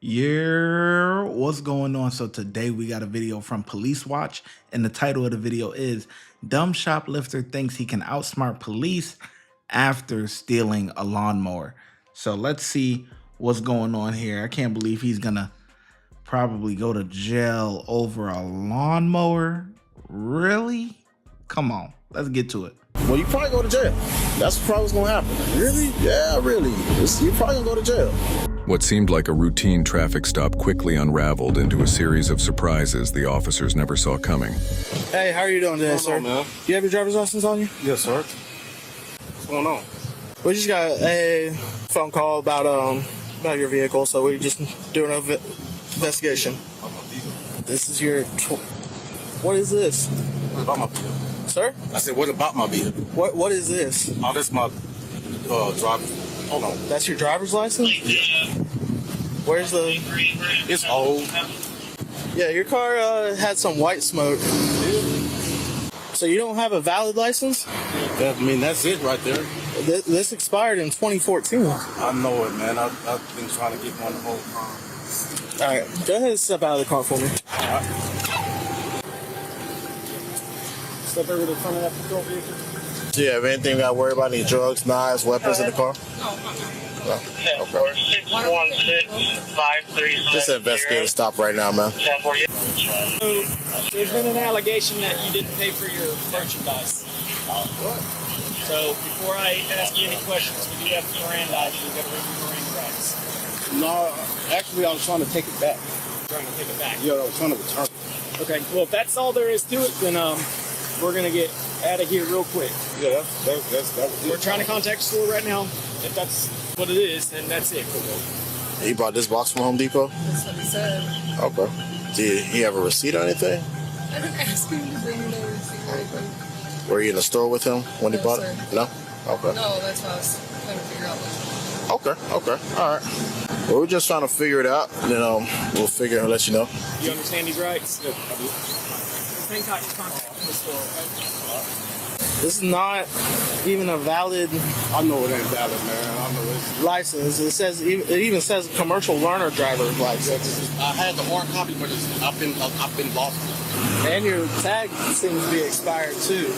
Yeah, what's going on? So today we got a video from Police Watch, and the title of the video is Dumb Shoplifter Thinks He Can Outsmart Police After Stealing a Lawnmower. So let's see what's going on here. I can't believe he's gonna probably go to jail over a lawnmower. Really? Come on, let's get to it. Well, you probably go to jail. That's probably what's gonna happen. Really? Yeah, really. You probably gonna go to jail. What seemed like a routine traffic stop quickly unraveled into a series of surprises the officers never saw coming. Hey, how are you doing today, sir? Man. Do you have your driver's license on you? Yes, sir. What's going on? We just got a phone call about your vehicle, so we're just doing an investigation. This is your. What is this, What about my vehicle? sir? I said, what about my vehicle? What is this? Oh, that's my driver. Hold on. That's your driver's license? Yeah. Where's the? It's old. Yeah, your car had some white smoke. So you don't have a valid license? That's it right there. This expired in 2014. I know it, man. I've been trying to get one the whole time. All right, go ahead and step out of the car for me. All right. Step over to the front of that patrol vehicle. Do you have anything you got to worry about? Any drugs, knives, weapons in the car? No. Okay. 616-536. Just an investigative stop right now, man. So, there's been an allegation that you didn't pay for your merchandise. So before I ask you any questions, we do have to Mirandize you. We've got to read your Miranda rights. No, actually, I was trying to take it back. Trying to take it back. Yeah, I was trying to return it. Okay, well, if that's all there is to it, then we're going to get out of here real quick. Yeah, that was it. We're trying to contact the store right now. If that's what it is, then that's it. He bought this box from Home Depot? That's what he said. Okay. Did he have a receipt or anything? I didn't ask him to bring me no receipt or anything. Were you in the store with him when he No, bought sir. it? No? Okay. No, that's why I was trying to figure out what. Okay. All right. Well, we're just trying to figure it out, and then we'll figure it and let you know. You understand these rights? Yeah, I do. Hang tight, just contact the store, okay? This is not even a valid I know it ain't valid, man. I know it's. license. It even says commercial learner driver's license. I had the hard copy, but I've been lost. And your tag seems to be expired too.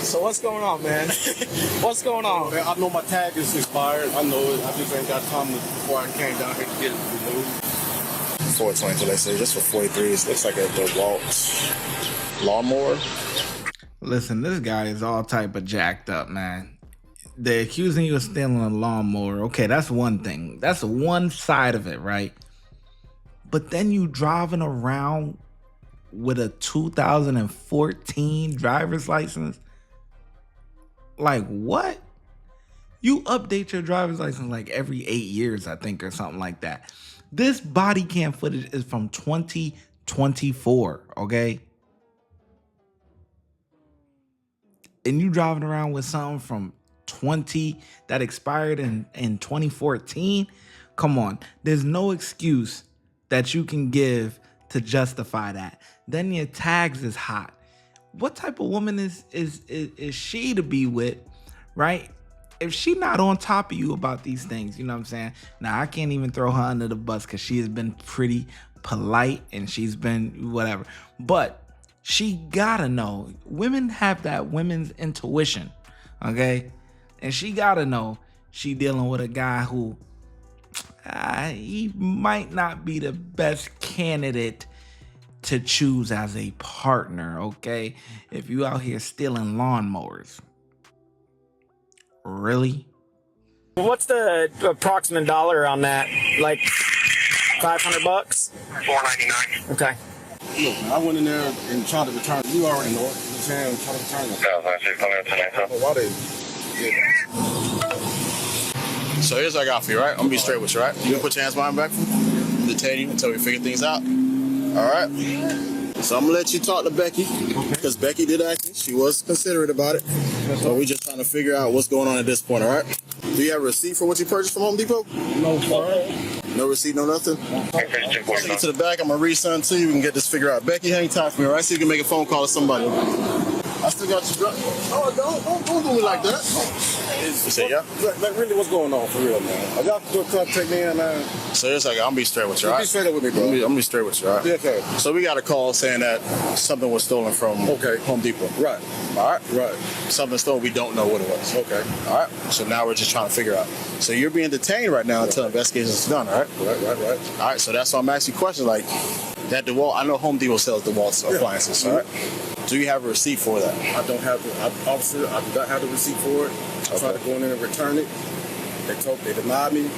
So what's going on, man? What's going on? Man, I know my tag is expired. I know it. I just ain't got time before I came down here to get it removed. 422, they say, just for 43. It looks like a DeWalt lawnmower. Listen, this guy is all type of jacked up, man. They're accusing you of stealing a lawnmower. Okay, that's one thing. That's one side of it, right? But then you driving around with a 2014 driver's license. Like, what? You update your driver's license like every 8 years, I think, or something like that. This body cam footage is from 2024, okay? And you driving around with something from 20 that expired in 2014? Come on. There's no excuse that you can give to justify that. Then your tags is hot. What type of woman is she to be with, right? If she not on top of you about these things, you know what I'm saying? Now, I can't even throw her under the bus because she has been pretty polite and she's been whatever. But she gotta know. Women have that women's intuition, okay? And she gotta know she dealing with a guy who he might not be the best candidate to choose as a partner, okay? If you out here stealing lawnmowers. Really? What's the approximate dollar on that? Like $500? $499. Okay. Look, man, I went in there and tried to return it. You already know it. You know what I'm saying? Trying to return it. I don't know why they did that. So here's what I got for you, right? I'm gonna be straight with you, right? You can put your hands behind your back, detain you until we figure things out. All right? So I'm gonna let you talk to Becky, because Becky did ask me. She was considerate about it. So we're just trying to figure out what's going on at this point, all right? Do you have a receipt for what you purchased from Home Depot? No, sir. No receipt, no nothing? Take you to the back. I'm gonna read something to you. We can get this figured out. Becky, hang tight for me, all right? So you can make a phone call to somebody. I still got you. Oh, don't do me like that. You say yeah? Like, really, what's going on for real, man? Are y'all gonna come take me in, man? So it's like, I'm gonna be straight with you, all right? Be straight up with me, bro. I'm gonna be straight with you, all right? Yeah, okay. So we got a call saying that something was stolen from Home Depot. Right. All right? Right. Something stolen, we don't know what it was. Okay. All right? So now we're just trying to figure out. So you're being detained right now until investigation is done, all right? Right. All right, so that's why I'm asking you questions like that DeWalt. I know Home Depot sells DeWalt appliances, all right? Do you have a receipt for that? I don't have officer, I do not have the receipt for it. I tried to go in there and return it. They denied me.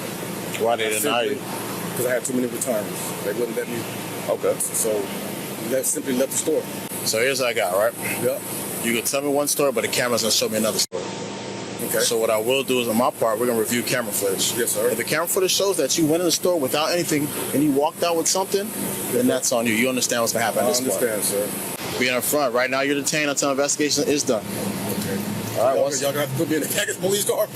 Why they denied you? Because I had too many returns. They wouldn't let me. Okay. So simply left the store. So here's what I got, right? Yep. You can tell me one story, but the camera's gonna show me another story. Okay. So what I will do is on my part, we're gonna review camera footage. Yes, sir. If the camera footage shows that you went in the store without anything and you walked out with something, then that's on you. You understand what's gonna happen at this point. I understand, sir. Being up front, right now you're detained until investigation is done. Okay. All right, Y'all gonna have to put me in the package police car?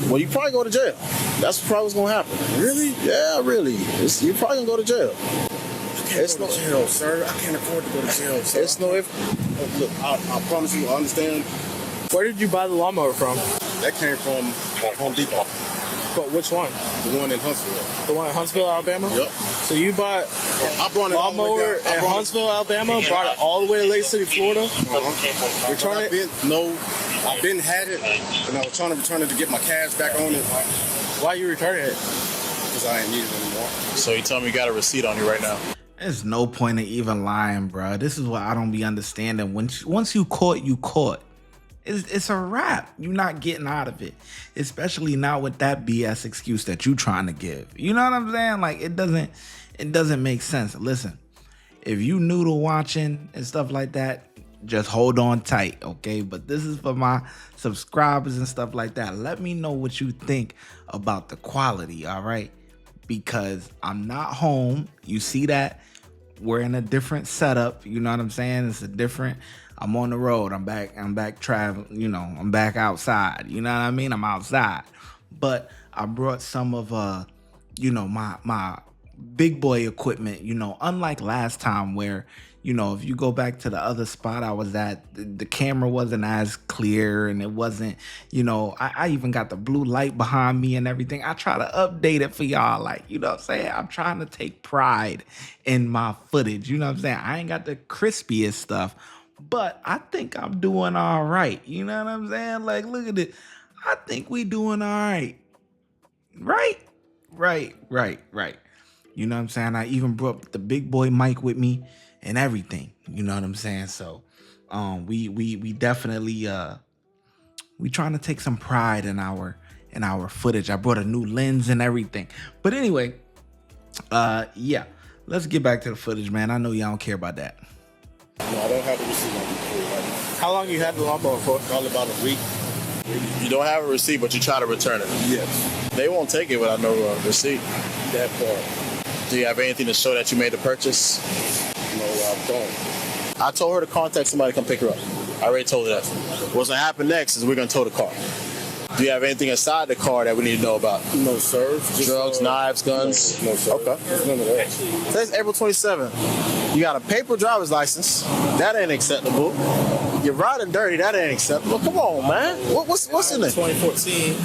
Well, you probably go to jail. That's probably what's gonna happen. Really? Yeah, really. You're probably gonna go to jail. I can't go to jail, sir. I can't afford to go to jail, sir. It's no if. Look, I promise you, I understand. Where did you buy the lawnmower from? That came from Home Depot. But which one? The one in Huntsville. The one in Huntsville, Alabama? Yep. So you bought I brought it all the way lawnmower down. in Huntsville, Alabama, brought it all the way to Lake City, Florida? Return it? I've been had it, and I was trying to return it to get my cash back on it. Why you returning it? Because I ain't need it anymore. So you tell me you got a receipt on you right now. There's no point in even lying, bro. This is what I don't be understanding. Once you caught, you caught. It's a wrap. You're not getting out of it, especially not with that BS excuse that you trying to give. You know what I'm saying? Like it doesn't make sense. Listen, if you new to watching and stuff like that, just hold on tight, okay? But this is for my subscribers and stuff like that. Let me know what you think about the quality, all right? Because I'm not home. You see that? We're in a different setup. You know what I'm saying? It's a different. I'm on the road. I'm back traveling. You know, I'm back outside. You know what I mean? I'm outside. But I brought some of my big boy equipment. You know, unlike last time where, you know, if you go back to the other spot I was at, the camera wasn't as clear and it wasn't, you know, I even got the blue light behind me and everything. I try to update it for y'all. Like, you know what I'm saying? I'm trying to take pride in my footage. You know what I'm saying? I ain't got the crispiest stuff, but I think I'm doing all right. You know what I'm saying? Like, look at it. I think we doing all right. Right. You know what I'm saying? I even brought the big boy mic with me and everything. You know what I'm saying? So we definitely we trying to take some pride in our footage. I brought a new lens and everything. But anyway, yeah, let's get back to the footage, man. I know y'all don't care about that. No, I don't have the receipt on me right now. How long you had the lawnmower for? Probably about a week. You don't have a receipt, but you try to return it. Yes. They won't take it without no receipt. That part. Do you have anything to show that you made the purchase? No, I don't. I told her to contact somebody to come pick her up. I already told her that. What's gonna happen next is we're gonna tow the car. Do you have anything inside the car that we need to know about? No, sir. Just, drugs, knives, guns? No, sir. Okay. There's none of that. Today's April 27th. You got a paper driver's license. That ain't acceptable. You're riding dirty. That ain't acceptable. Come on, man. What's in it? 2014.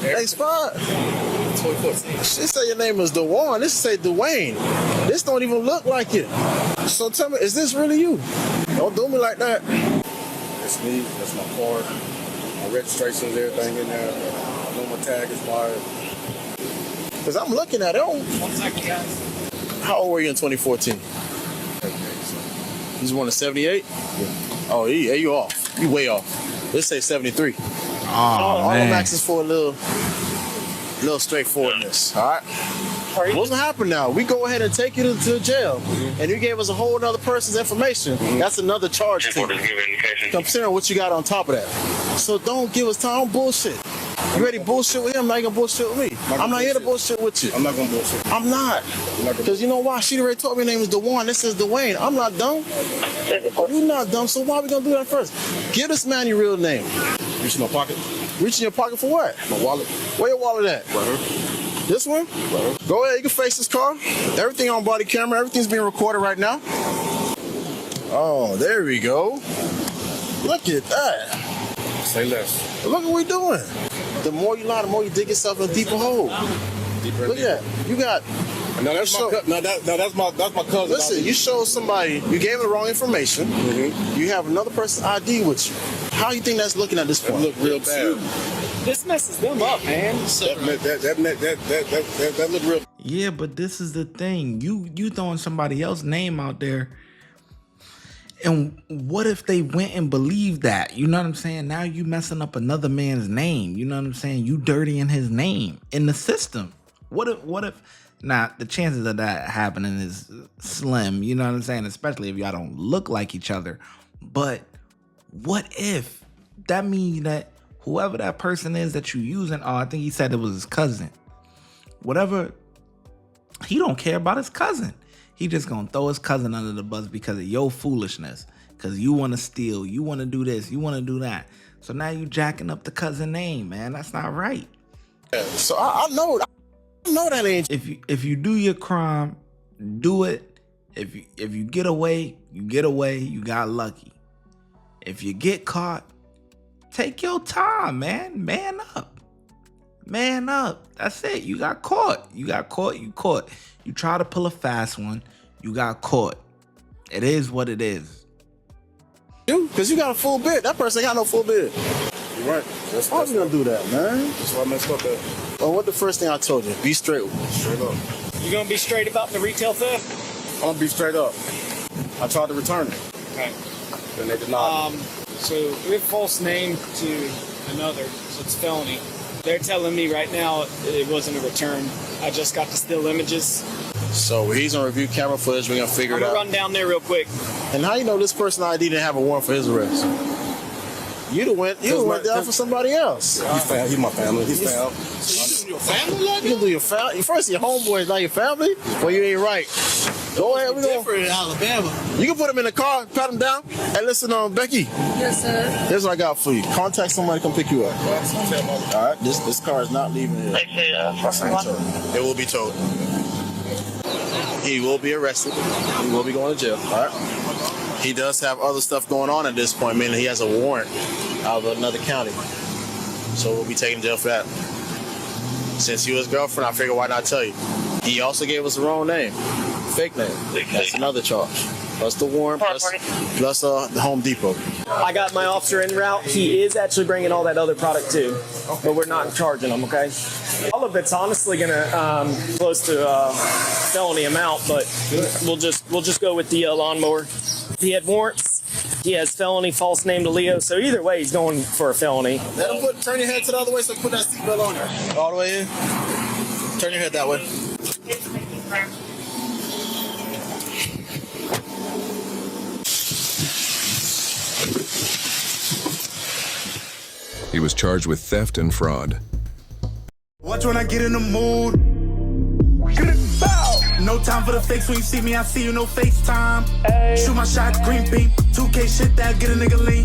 Hey, Spot. 2014. She said your name is DeWan. This say Dwayne. This don't even look like it. So tell me, is this really you? Don't do me like that. That's me. That's my card. My registration and everything in there. I know my tag expired. Because I'm looking at it. 1 second, guys. How old were you in 2014? You was born in 78? Yeah. Oh, yeah, you off. You way off. Let's say 73. Oh, All the man. maxes for a little straightforwardness. All right. What's gonna happen now? We go ahead and take you to jail, and you gave us a whole other person's information. That's another charge to you. Considering what you got on top of that. So don't give us time. Don't bullshit. You ready to bullshit with him? Now you gonna bullshit with me. I'm not here to bullshit with you. I'm not gonna bullshit. I'm not. Because you know why? She already told me her name is DeWan. This is Dwayne. I'm not dumb. You're not dumb. So why are we gonna do that first? Give this man your real name. Reach in my pocket. Reach in your pocket for what? My wallet. Where your wallet at? Right here. This one? Right here. Go ahead, you can face this car. Everything on body camera, everything's being recorded right now. Oh, there we go. Look at that. Say less. Look what we doing. The more you lie, the more you dig yourself in a deeper hole. Deeper Look at that. You got. No, that's my cousin. Listen, you showed somebody, you gave them the wrong information. Mm-hmm. You have another person's ID with you. How you think that's looking at this point? That look real bad. This messes them up, man. That look real. Yeah, but this is the thing. You throwing somebody else's name out there. And what if they went and believed that? You know what I'm saying? Now you messing up another man's name. You know what I'm saying? You dirtying his name in the system. What if now the chances of that happening is slim, you know what I'm saying? Especially if y'all don't look like each other. But what if that means that whoever that person is that you using, I think he said it was his cousin. Whatever, he don't care about his cousin. He just gonna throw his cousin under the bus because of your foolishness. Because you want to steal, you want to do this, you want to do that. So now you jacking up the cousin name, man. That's not right. So I know that ain't. If you do your crime, do it. If you get away, you get away. You got lucky. If you get caught, take your time, man. Man up. Man up. That's it. You got caught. You caught. You try to pull a fast one. You got caught. It is what it is. Dude, because you got a full bid. That person ain't got no full bid. You're right. Why you gonna do that, man? That's why I messed up at. Well, what the first thing I told you? Be straight. Straight up. You gonna be straight about the retail theft? I'm gonna be straight up. I tried to return it. Okay. Then they denied it. So we have false name to another, so it's felony. They're telling me right now it wasn't a return. I just got the still images. So he's gonna review camera footage. We're gonna figure it out. Run down there real quick. And how you know this person ID didn't have a warrant for his arrest? You went down for somebody else. He's my family. He's family. So you do your family like that? You can do your family. First, your homeboys, not your family. Well, you ain't right. Go ahead. We different in Alabama. You can put him in the car, pat him down, and listen, Becky. Yes, sir. Here's what I got for you. Contact somebody to come pick you up. All right. This car is not leaving here. It will be towed. He will be arrested. He will be going to jail. All right. He does have other stuff going on at this point, meaning he has a warrant out of another county. So we'll be taking to jail for that. Since you his girlfriend, I figured why not tell you. He also gave us the wrong name. Fake name. That's another charge. Plus the warrant, plus the Home Depot. I got my officer en route. He is actually bringing all that other product too, but we're not charging him, okay? All of it's honestly gonna close to felony amount, but we'll just go with the lawnmower. He had warrants. He has felony, false name to Leo. So either way, he's going for a felony. Let him turn your head to the other way so put that seatbelt on there. All the way in. Turn your head that way. He was charged with theft and fraud. Watch when I get in the mood. No time for the fakes. When you see me, I see you, no FaceTime. Shoot my shot, green beam. 2K shit that get a nigga lean.